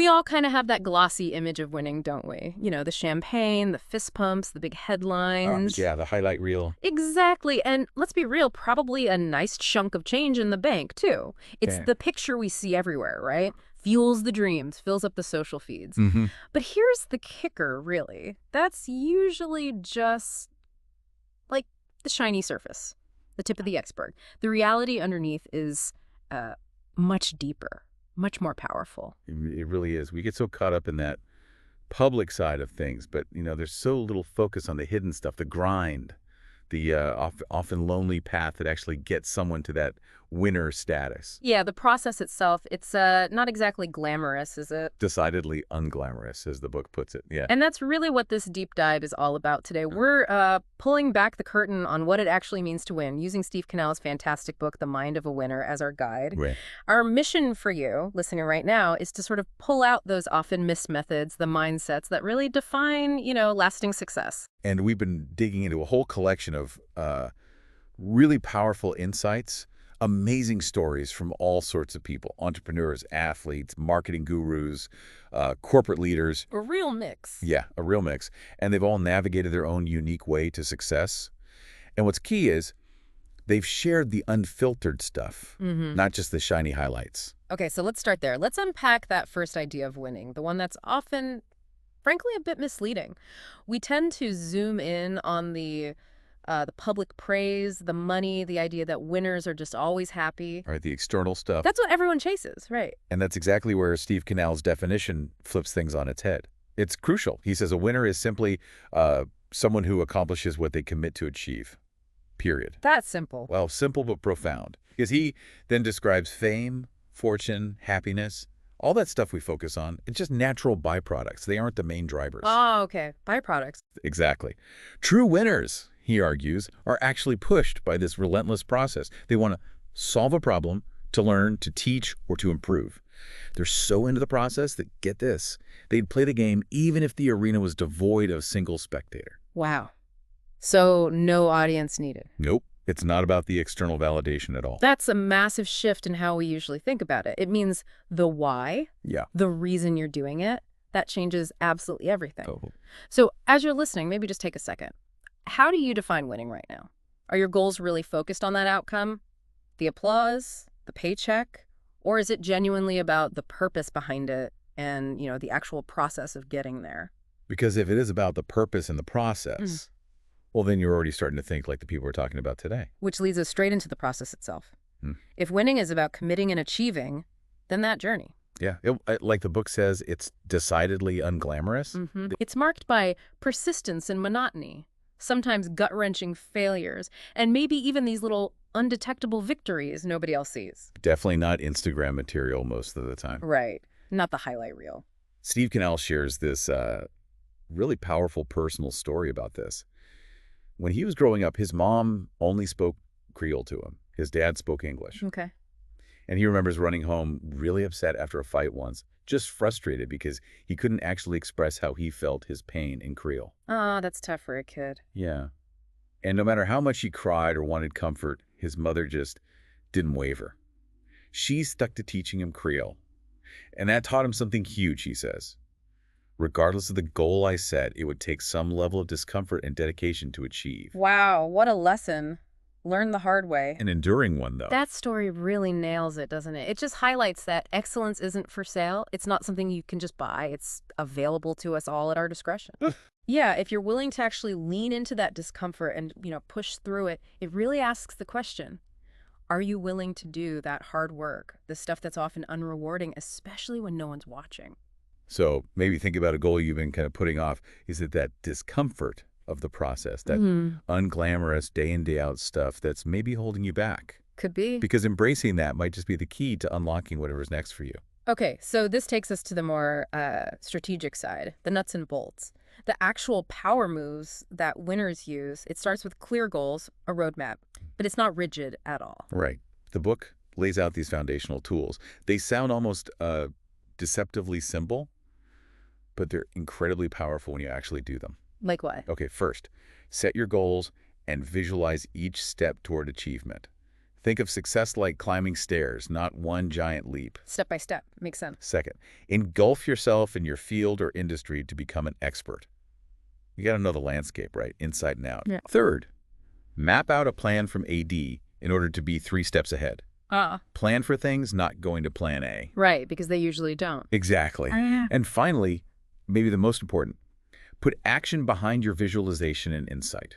We all kind of have that glossy image of winning, don't we? You know, the champagne, the fist pumps, the big headlines. Yeah, the highlight reel. Exactly. And let's be real, probably a nice chunk of change in the bank, too. It's Okay. the picture we see everywhere, right? Fuels the dreams, fills up the social feeds. Mm-hmm. But here's the kicker, really. That's usually just like the shiny surface, the tip of the iceberg. The reality underneath is much deeper, much more powerful. It really is. We get so caught up in that public side of things, but, there's so little focus on the hidden stuff, the grind, the often lonely path that actually gets someone to that winner status. Yeah, the process itself, it's not exactly glamorous, is it? Decidedly unglamorous, as the book puts it. Yeah. And that's really what this deep dive is all about today. We're pulling back the curtain on what it actually means to win, using Steve Canal's fantastic book, The Mind of a Winner, as our guide. Right. Our mission for you, listening right now, is to sort of pull out those often missed methods, the mindsets that really define, lasting success. And we've been digging into a whole collection of really powerful insights, amazing stories from all sorts of people, entrepreneurs, athletes, marketing gurus, corporate leaders. A real mix. Yeah, a real mix. And they've all navigated their own unique way to success. And what's key is they've shared the unfiltered stuff, not just the shiny highlights. Okay, so let's start there. Let's unpack that first idea of winning, the one that's often, frankly, a bit misleading. We tend to zoom in on the public praise, the money, the idea that winners are just always happy. All right, the external stuff. That's what everyone chases, right? And that's exactly where Steve Canal's definition flips things on its head. It's crucial. He says a winner is simply someone who accomplishes what they commit to achieve, period. That's simple. Well, simple but profound. Because he then describes fame, fortune, happiness, all that stuff we focus on. It's just natural byproducts. They aren't the main drivers. Oh, okay. Byproducts. Exactly. True winners, he argues, are actually pushed by this relentless process. They want to solve a problem, to learn, to teach, or to improve. They're so into the process that, get this, they'd play the game even if the arena was devoid of a single spectator. Wow. So no audience needed. Nope. It's not about the external validation at all. That's a massive shift in how we usually think about it. It means the why, the reason you're doing it, that changes absolutely everything. Oh. So as you're listening, maybe just take a second. How do you define winning right now? Are your goals really focused on that outcome? The applause? The paycheck? Or is it genuinely about the purpose behind it and, the actual process of getting there? Because if it is about the purpose and the process, well, then you're already starting to think like the people we're talking about today. Which leads us straight into the process itself. If winning is about committing and achieving, then that journey. Yeah, like the book says, it's decidedly unglamorous. It's marked by persistence and monotony, sometimes gut-wrenching failures, and maybe even these little undetectable victories nobody else sees. Definitely not Instagram material most of the time. Right. Not the highlight reel. Steve Canal shares this really powerful personal story about this. When he was growing up, his mom only spoke Creole to him. His dad spoke English. Okay. And he remembers running home really upset after a fight once, just frustrated because he couldn't actually express how he felt his pain in Creole. Ah, that's tough for a kid. Yeah. And no matter how much he cried or wanted comfort, his mother just didn't waver. She stuck to teaching him Creole. And that taught him something huge, he says. Regardless of the goal I set, it would take some level of discomfort and dedication to achieve. Wow, what a lesson. Learn the hard way. An enduring one, though. That story really nails it, doesn't it? It just highlights that excellence isn't for sale. It's not something you can just buy. It's available to us all at our discretion. Yeah, if you're willing to actually lean into that discomfort and, push through it, it really asks the question, are you willing to do that hard work, the stuff that's often unrewarding, especially when no one's watching? So maybe think about a goal you've been kind of putting off. Is it that discomfort of the process, that unglamorous day in, day out stuff that's maybe holding you back? Could be. Because embracing that might just be the key to unlocking whatever's next for you. Okay, so this takes us to the more strategic side, the nuts and bolts. The actual power moves that winners use, it starts with clear goals, a roadmap, but it's not rigid at all. Right. The book lays out these foundational tools. They sound almost deceptively simple, but they're incredibly powerful when you actually do them. Like what? Okay, first, set your goals and visualize each step toward achievement. Think of success like climbing stairs, not one giant leap. Step by step. Makes sense. Second, engulf yourself in your field or industry to become an expert. You got to know the landscape, right? Inside and out. Yeah. Third, map out a plan from AD in order to be 3 steps ahead. Plan for things, not going to plan A. Right, because they usually don't. Exactly. And finally, maybe the most important, put action behind your visualization and insight.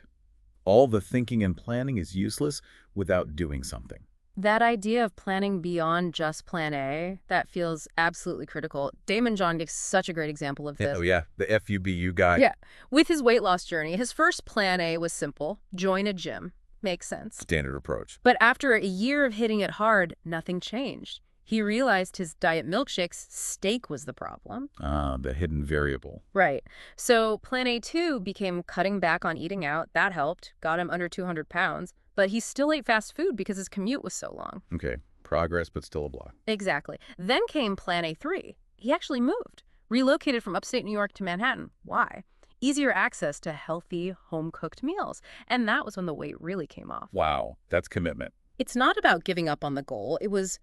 All the thinking and planning is useless without doing something. That idea of planning beyond just plan A, that feels absolutely critical. Damon John gives such a great example of this. Oh, yeah, the FUBU guy. Yeah. With his weight loss journey, his first plan A was simple: join a gym. Makes sense. Standard approach. But after a year of hitting it hard, nothing changed. He realized his diet milkshakes steak was the problem. Ah, the hidden variable. Right. So plan A2 became cutting back on eating out. That helped, got him under 200 pounds. But he still ate fast food because his commute was so long. Okay, progress, but still a block. Exactly. Then came plan A3. He actually moved, relocated from upstate New York to Manhattan. Why? Easier access to healthy, home-cooked meals. And that was when the weight really came off. Wow, that's commitment. It's not about giving up on the goal. It was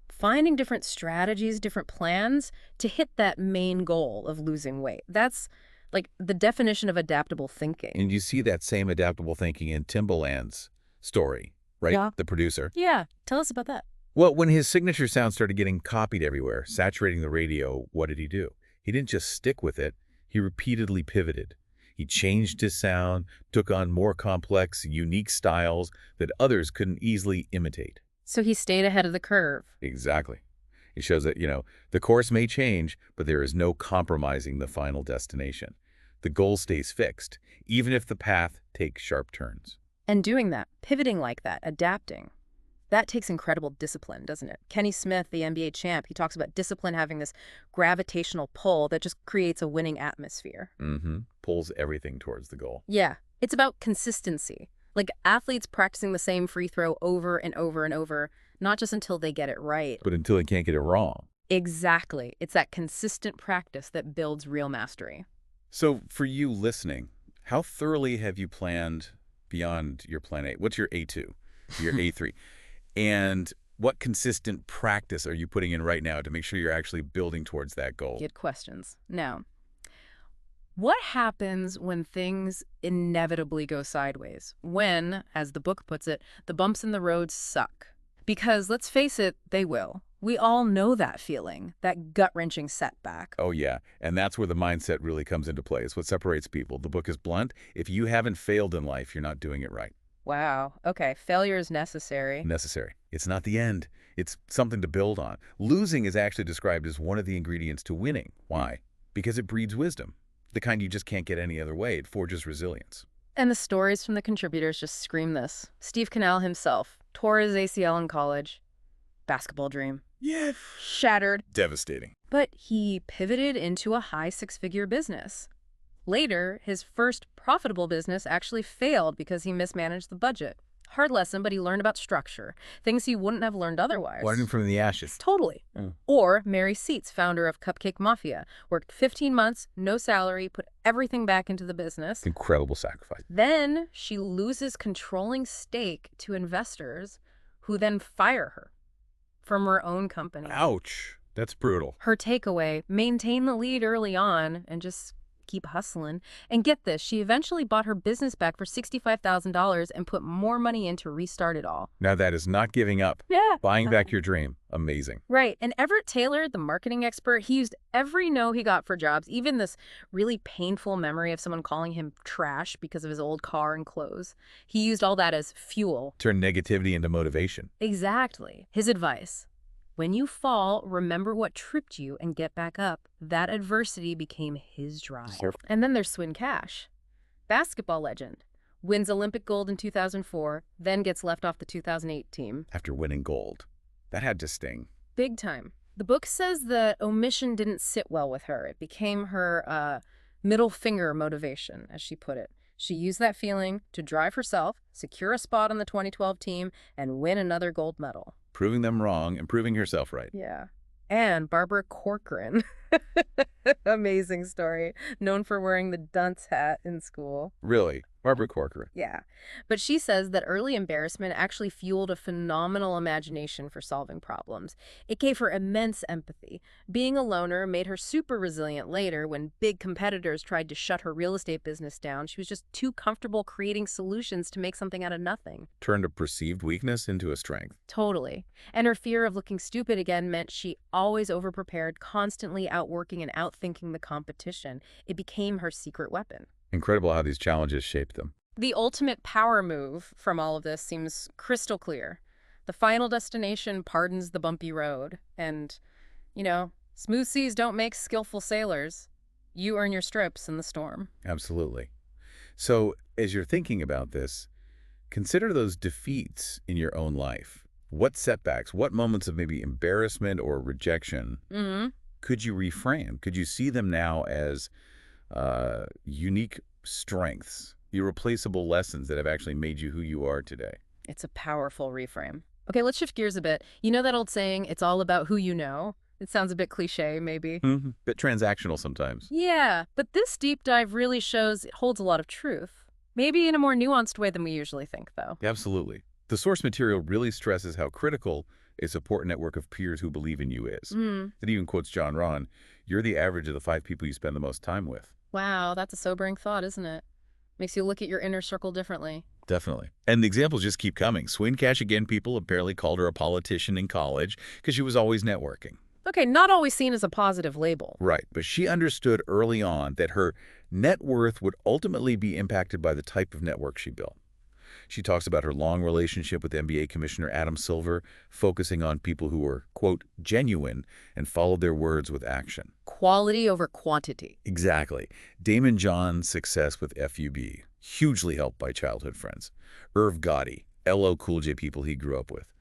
finding different strategies, different plans to hit that main goal of losing weight. That's like the definition of adaptable thinking. And you see that same adaptable thinking in Timbaland's story, right? Yeah. The producer. Yeah. Tell us about that. Well, when his signature sound started getting copied everywhere, saturating the radio, what did he do? He didn't just stick with it. He repeatedly pivoted. He changed his sound, took on more complex, unique styles that others couldn't easily imitate. So he stayed ahead of the curve. Exactly. It shows that, the course may change, but there is no compromising the final destination. The goal stays fixed, even if the path takes sharp turns. And doing that, pivoting like that, adapting, that takes incredible discipline, doesn't it? Kenny Smith, the NBA champ, he talks about discipline having this gravitational pull that just creates a winning atmosphere. Pulls everything towards the goal. Yeah. It's about consistency. Like athletes practicing the same free throw over and over and over, not just until they get it right. But until they can't get it wrong. Exactly. It's that consistent practice that builds real mastery. So for you listening, how thoroughly have you planned beyond your plan A? What's your A2, your A3? And what consistent practice are you putting in right now to make sure you're actually building towards that goal? Good questions. Now, what happens when things inevitably go sideways? When, as the book puts it, the bumps in the road suck? Because let's face it, they will. We all know that feeling, that gut-wrenching setback. Oh, yeah. And that's where the mindset really comes into play. It's what separates people. The book is blunt. If you haven't failed in life, you're not doing it right. Wow. Okay. Failure is necessary. Necessary. It's not the end. It's something to build on. Losing is actually described as one of the ingredients to winning. Why? Because it breeds wisdom. The kind you just can't get any other way. It forges resilience. And the stories from the contributors just scream this. Steve Canal himself tore his ACL in college. Basketball dream. Yeah. Shattered. Devastating. But he pivoted into a high 6-figure business. Later, his first profitable business actually failed because he mismanaged the budget. Hard lesson, but he learned about structure, things he wouldn't have learned otherwise. Learning from the ashes. Totally. Or Mary Seitz, founder of Cupcake Mafia, worked 15 months, no salary, put everything back into the business. Incredible sacrifice. Then she loses controlling stake to investors who then fire her from her own company. Ouch. That's brutal. Her takeaway, maintain the lead early on and just keep hustling. And get this, she eventually bought her business back for $65,000 and put more money in to restart it all. Now that is not giving up. Yeah. Buying back your dream. Amazing. Right. And Everett Taylor, the marketing expert, he used every no he got for jobs, even this really painful memory of someone calling him trash because of his old car and clothes. He used all that as fuel. Turn negativity into motivation. Exactly. His advice: when you fall, remember what tripped you and get back up. That adversity became his drive. And then there's Swin Cash, basketball legend. Wins Olympic gold in 2004, then gets left off the 2008 team. After winning gold. That had to sting. Big time. The book says that omission didn't sit well with her. It became her middle finger motivation, as she put it. She used that feeling to drive herself, secure a spot on the 2012 team, and win another gold medal. Proving them wrong and proving herself right. Yeah. And Barbara Corcoran. Amazing story. Known for wearing the dunce hat in school. Really? Barbara Corcoran. Yeah. But she says that early embarrassment actually fueled a phenomenal imagination for solving problems. It gave her immense empathy. Being a loner made her super resilient later when big competitors tried to shut her real estate business down. She was just too comfortable creating solutions to make something out of nothing. Turned a perceived weakness into a strength. Totally. And her fear of looking stupid again meant she always overprepared, constantly outworking and outthinking the competition. It became her secret weapon. Incredible how these challenges shaped them. The ultimate power move from all of this seems crystal clear. The final destination pardons the bumpy road. And, smooth seas don't make skillful sailors. You earn your strips in the storm. Absolutely. So as you're thinking about this, consider those defeats in your own life. What setbacks, what moments of maybe embarrassment or rejection could you reframe? Could you see them now as unique strengths, irreplaceable lessons that have actually made you who you are today? It's a powerful reframe. Okay, let's shift gears a bit. You know that old saying, it's all about who you know? It sounds a bit cliche, maybe. Bit transactional sometimes. Yeah, but this deep dive really shows it holds a lot of truth. Maybe in a more nuanced way than we usually think, though. Absolutely. The source material really stresses how critical a support network of peers who believe in you is. It even quotes John Ron, "You're the average of the 5 people you spend the most time with." Wow, that's a sobering thought, isn't it? Makes you look at your inner circle differently. Definitely. And the examples just keep coming. Swin Cash again, people apparently called her a politician in college because she was always networking. Okay, not always seen as a positive label. Right, but she understood early on that her net worth would ultimately be impacted by the type of network she built. She talks about her long relationship with NBA Commissioner Adam Silver, focusing on people who were, quote, genuine and followed their words with action. Quality over quantity. Exactly. Damon John's success with FUB, hugely helped by childhood friends. Irv Gotti, LL Cool J people he grew up with.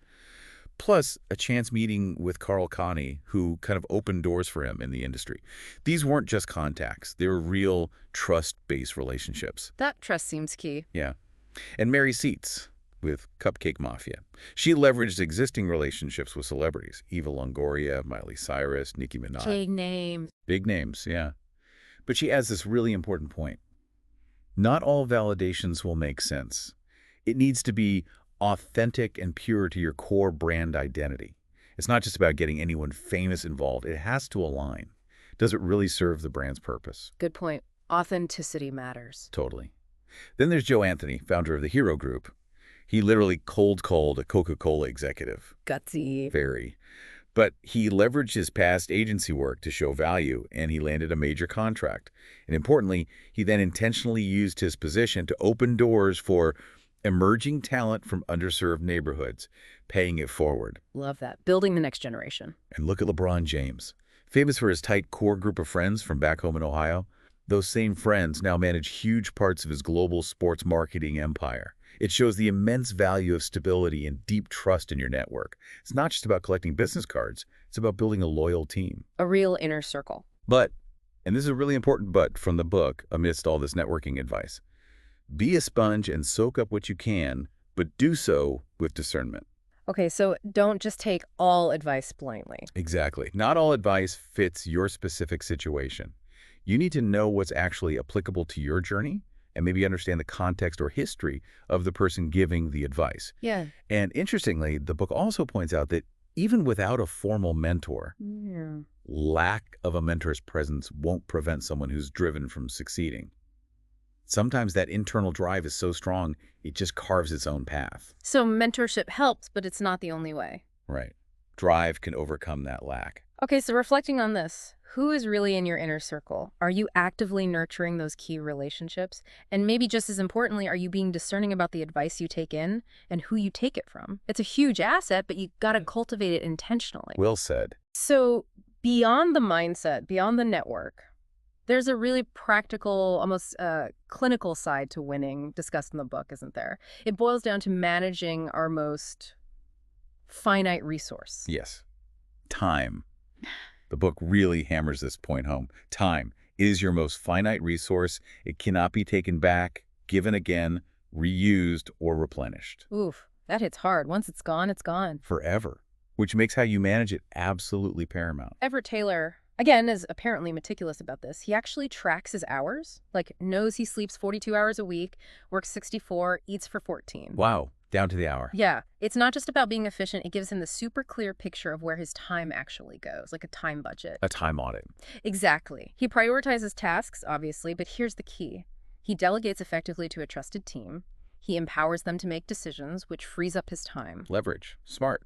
Plus, a chance meeting with Carl Connie, who kind of opened doors for him in the industry. These weren't just contacts. They were real trust-based relationships. That trust seems key. Yeah. And Mary Seitz with Cupcake Mafia. She leveraged existing relationships with celebrities. Eva Longoria, Miley Cyrus, Nicki Minaj. Big names. Big names, yeah. But she adds this really important point. Not all validations will make sense. It needs to be authentic and pure to your core brand identity. It's not just about getting anyone famous involved. It has to align. Does it really serve the brand's purpose? Good point. Authenticity matters. Totally. Then there's Joe Anthony, founder of the Hero Group. He literally cold called a Coca-Cola executive. Gutsy. Very. But he leveraged his past agency work to show value, and he landed a major contract. And importantly, he then intentionally used his position to open doors for emerging talent from underserved neighborhoods, paying it forward. Love that. Building the next generation. And look at LeBron James. Famous for his tight core group of friends from back home in Ohio, those same friends now manage huge parts of his global sports marketing empire. It shows the immense value of stability and deep trust in your network. It's not just about collecting business cards. It's about building a loyal team. A real inner circle. But, and this is a really important but from the book amidst all this networking advice, be a sponge and soak up what you can, but do so with discernment. Okay, so don't just take all advice blindly. Exactly. Not all advice fits your specific situation. You need to know what's actually applicable to your journey and maybe understand the context or history of the person giving the advice. Yeah. And interestingly, the book also points out that even without a formal mentor, lack of a mentor's presence won't prevent someone who's driven from succeeding. Sometimes that internal drive is so strong, it just carves its own path. So mentorship helps, but it's not the only way. Right. Drive can overcome that lack. Okay, so reflecting on this, who is really in your inner circle? Are you actively nurturing those key relationships? And maybe just as importantly, are you being discerning about the advice you take in and who you take it from? It's a huge asset, but you got to cultivate it intentionally. Well said. So beyond the mindset, beyond the network, there's a really practical, almost clinical side to winning discussed in the book, isn't there? It boils down to managing our most finite resource. Yes. Time. The book really hammers this point home. Time is your most finite resource. It cannot be taken back, given again, reused, or replenished. Oof, that hits hard. Once it's gone, it's gone. Forever. Which makes how you manage it absolutely paramount. Everett Taylor Again, is apparently meticulous about this. He actually tracks his hours, like knows he sleeps 42 hours a week, works 64, eats for 14. Wow, down to the hour. Yeah, it's not just about being efficient. It gives him the super clear picture of where his time actually goes, like a time budget. A time audit. Exactly. He prioritizes tasks, obviously, but here's the key. He delegates effectively to a trusted team. He empowers them to make decisions, which frees up his time. Leverage. Smart.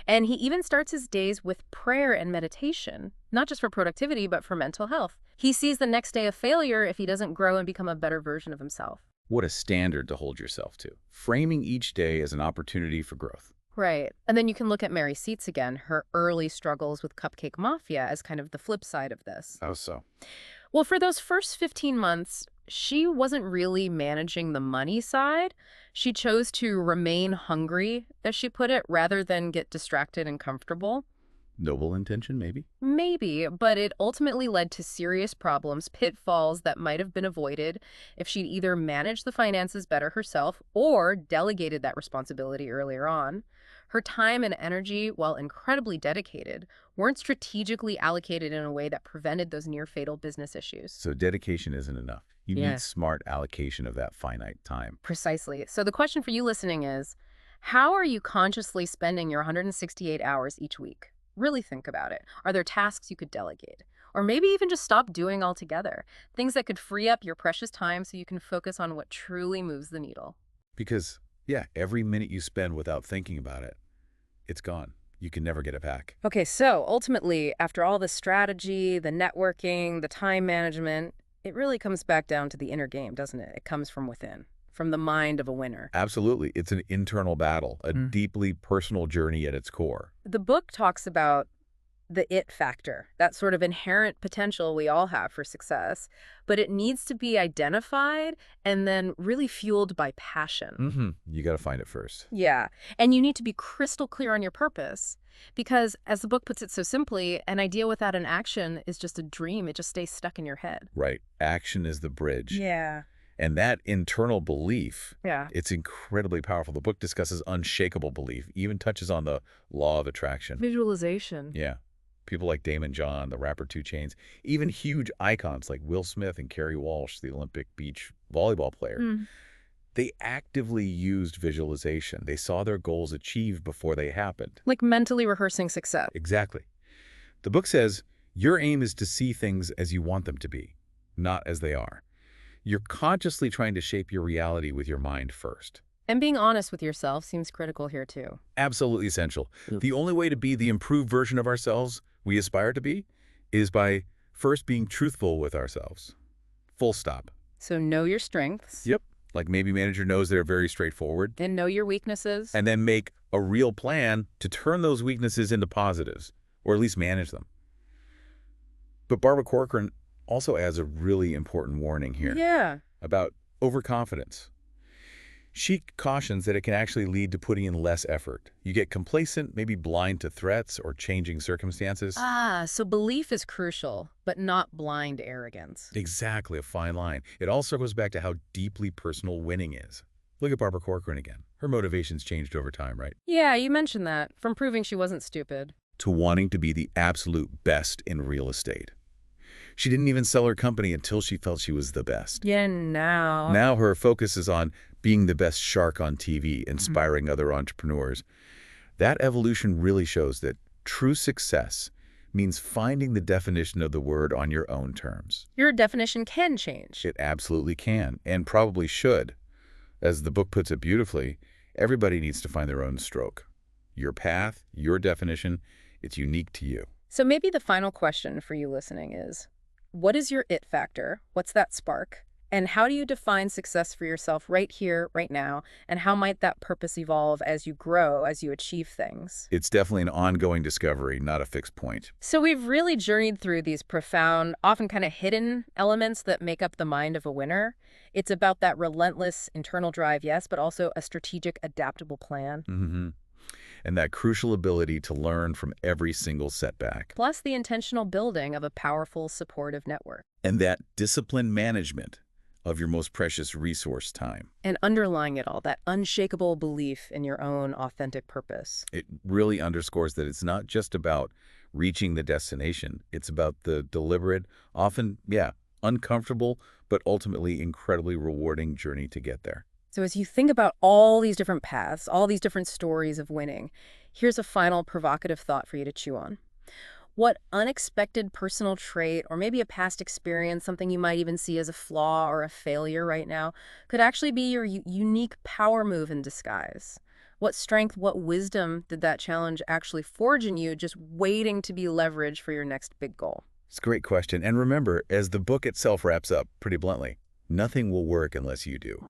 And he even starts his days with prayer and meditation, not just for productivity, but for mental health. He sees the next day a failure if he doesn't grow and become a better version of himself. What a standard to hold yourself to. Framing each day as an opportunity for growth. Right. And then you can look at Mary Seats again, her early struggles with Cupcake Mafia as kind of the flip side of this. How so? Well, for those first 15 months, she wasn't really managing the money side. She chose to remain hungry, as she put it, rather than get distracted and comfortable. Noble intention, maybe? Maybe, but it ultimately led to serious problems, pitfalls that might have been avoided if she'd either managed the finances better herself or delegated that responsibility earlier on. Her time and energy, while incredibly dedicated, weren't strategically allocated in a way that prevented those near-fatal business issues. So dedication isn't enough. You Yeah. need smart allocation of that finite time. Precisely. So the question for you listening is, how are you consciously spending your 168 hours each week? Really think about it. Are there tasks you could delegate? Or maybe even just stop doing altogether? Things that could free up your precious time so you can focus on what truly moves the needle. Because, yeah, every minute you spend without thinking about it, it's gone. You can never get it back. Okay, so ultimately, after all the strategy, the networking, the time management, it really comes back down to the inner game, doesn't it? It comes from within, from the mind of a winner. Absolutely. It's an internal battle, a deeply personal journey at its core. The book talks about the it factor, that sort of inherent potential we all have for success, but it needs to be identified and then really fueled by passion. You got to find it first. Yeah, and you need to be crystal clear on your purpose because, as the book puts it so simply, an idea without an action is just a dream. It just stays stuck in your head. Right. Action is the bridge. Yeah. And that internal belief, Yeah. it's incredibly powerful. The book discusses unshakable belief, even touches on the law of attraction. Visualization. Yeah. People like Damon John, the rapper 2 Chainz, even huge icons like Will Smith and Kerry Walsh, the Olympic beach volleyball player. They actively used visualization. They saw their goals achieved before they happened. Like mentally rehearsing success. Exactly. The book says, your aim is to see things as you want them to be, not as they are. You're consciously trying to shape your reality with your mind first. And being honest with yourself seems critical here too. Absolutely essential. The only way to be the improved version of ourselves we aspire to be is by first being truthful with ourselves. Full stop. So know your strengths. Yep. Like maybe manager knows they're very straightforward. And know your weaknesses. And then make a real plan to turn those weaknesses into positives, or at least manage them. But Barbara Corcoran also adds a really important warning here. Yeah. About overconfidence. She cautions that it can actually lead to putting in less effort. You get complacent, maybe blind to threats or changing circumstances. So belief is crucial, but not blind arrogance. Exactly, a fine line. It all circles back to how deeply personal winning is. Look at Barbara Corcoran again. Her motivations changed over time, right? Yeah, you mentioned that. From proving she wasn't stupid. To wanting to be the absolute best in real estate. She didn't even sell her company until she felt she was the best. Yeah, now. Now her focus is on being the best shark on TV, inspiring other entrepreneurs. That evolution really shows that true success means finding the definition of the word on your own terms. Your definition can change. It absolutely can, and probably should. As the book puts it beautifully, everybody needs to find their own stroke. Your path, your definition, it's unique to you. So maybe the final question for you listening is, what is your it factor? What's that spark? And how do you define success for yourself right here, right now? And how might that purpose evolve as you grow, as you achieve things? It's definitely an ongoing discovery, not a fixed point. So we've really journeyed through these profound, often kind of hidden elements that make up the mind of a winner. It's about that relentless internal drive, yes, but also a strategic, adaptable plan. And that crucial ability to learn from every single setback. Plus the intentional building of a powerful, supportive network. And that disciplined management of your most precious resource, time. And underlying it all, that unshakable belief in your own authentic purpose. It really underscores that it's not just about reaching the destination. It's about the deliberate, often, uncomfortable, but ultimately incredibly rewarding journey to get there. So as you think about all these different paths, all these different stories of winning, here's a final provocative thought for you to chew on. What unexpected personal trait, or maybe a past experience, something you might even see as a flaw or a failure right now, could actually be your unique power move in disguise? What strength, what wisdom did that challenge actually forge in you, just waiting to be leveraged for your next big goal? It's a great question. And remember, as the book itself wraps up pretty bluntly, nothing will work unless you do.